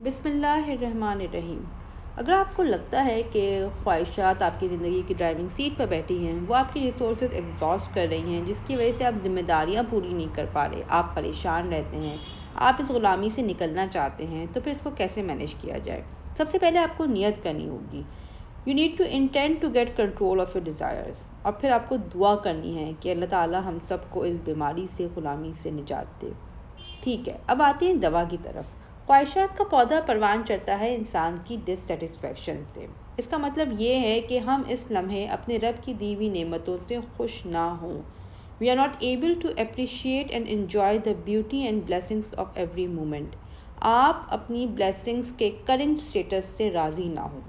بسم اللہ الرحمن الرحیم۔ اگر آپ کو لگتا ہے کہ خواہشات آپ کی زندگی کی ڈرائیونگ سیٹ پر بیٹھی ہیں، وہ آپ کی ریسورسز ایگزاسٹ کر رہی ہیں، جس کی وجہ سے آپ ذمہ داریاں پوری نہیں کر پا رہے، آپ پریشان رہتے ہیں، آپ اس غلامی سے نکلنا چاہتے ہیں، تو پھر اس کو کیسے مینیج کیا جائے؟ سب سے پہلے آپ کو نیت کرنی ہوگی۔ You need to intend to get control of your desires, اور پھر آپ کو دعا کرنی ہے کہ اللہ تعالیٰ ہم سب کو اس بیماری سے، غلامی سے نجات دے۔ ٹھیک ہے، اب آتے ہیں دوا کی طرف۔ خواہشات کا پودا پروان چڑھتا ہے انسان کی ڈسسیٹسفیکشن سے۔ اس کا مطلب یہ ہے کہ ہم اس لمحے اپنے رب کی دی ہوئی نعمتوں سے خوش نہ ہوں۔ We are not able to appreciate and enjoy the beauty and blessings of every moment. آپ اپنی بلیسنگس کے کرنٹ اسٹیٹس سے راضی نہ ہوں۔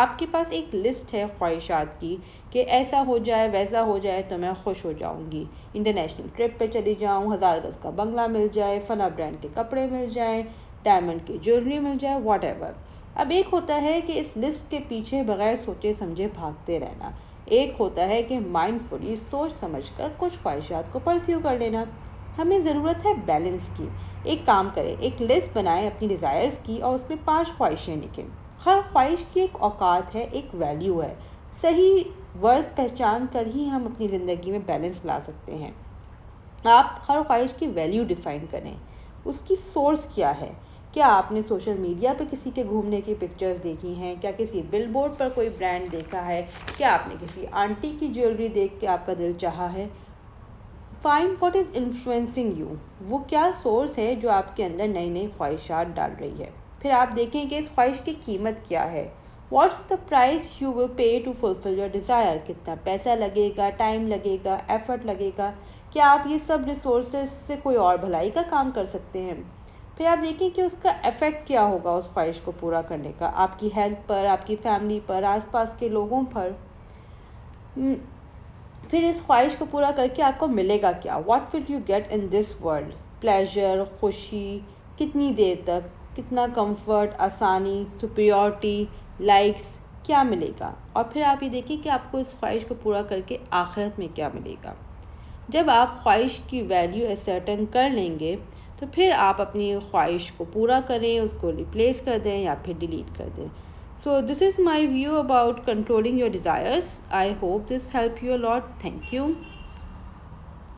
آپ کے پاس ایک لسٹ ہے خواہشات کی کہ ایسا ہو جائے، ویسا ہو جائے تو میں خوش ہو جاؤں گی، انٹرنیشنل ٹرپ پہ چلی جاؤں، 1000 گز کا بنگلہ مل جائے، فلاں برانڈ کے کپڑے مل جائیں، ڈائمنڈ کی جیولری مل جائے، واٹ ایور۔ اب ایک ہوتا ہے کہ اس لسٹ کے پیچھے بغیر سوچے سمجھے بھاگتے رہنا، ایک ہوتا ہے کہ مائنڈ فلی سوچ سمجھ کر کچھ خواہشات کو پرسیو کر لینا۔ ہمیں ضرورت ہے بیلنس کی۔ ایک کام کریں، ایک لسٹ بنائیں اپنی ڈیزائرز کی اور اس میں 5 خواہشیں لکھیں۔ ہر خواہش کی ایک اوقات ہے، ایک ویلیو ہے۔ صحیح ورڈ پہچان کر ہی ہم اپنی زندگی میں بیلنس لا سکتے ہیں۔ آپ ہر خواہش کی ویلیو ڈیفائن کریں، اس کی سورس کیا ہے۔ کیا آپ نے سوشل میڈیا پہ کسی کے گھومنے کی پکچرز دیکھی ہیں؟ کیا کسی بل بورڈ پر کوئی برانڈ دیکھا ہے؟ کیا آپ نے کسی آنٹی کی جیولری دیکھ کے آپ کا دل چاہا ہے؟ Find what is influencing you. وہ کیا سورس ہے جو آپ کے اندر نئی نئی خواہشات ڈال رہی ہے؟ پھر آپ دیکھیں کہ اس خواہش کی قیمت کیا ہے۔ What's the price you will pay to fulfil your desire. کتنا پیسہ لگے گا، ٹائم لگے گا، ایفرٹ لگے گا؟ کیا آپ یہ سب ریسورسز سے کوئی اور بھلائی کا کام کر سکتے ہیں؟ پھر آپ دیکھیں کہ اس کا ایفیکٹ کیا ہوگا اس خواہش کو پورا کرنے کا، آپ کی ہیلتھ پر، آپ کی فیملی پر، آس پاس کے لوگوں پر۔ پھر اس خواہش کو پورا کر کے آپ کو ملے گا کیا؟ What will you get in this world? Pleasure, خوشی، کتنی دیر تک، کتنا کمفرٹ، آسانی، سپیریورٹی، لائکس، کیا ملے گا؟ اور پھر آپ یہ دیکھیں کہ آپ کو اس خواہش کو پورا کر کے آخرت میں کیا ملے گا۔ جب آپ خواہش کی ویلیو اسرٹن کر لیں گے تو پھر آپ اپنی خواہش کو پورا کریں، اس کو ریپلیس کر دیں یا پھر ڈیلیٹ کر دیں۔ So this is my view about controlling your desires. I hope this helped you a lot. Thank you.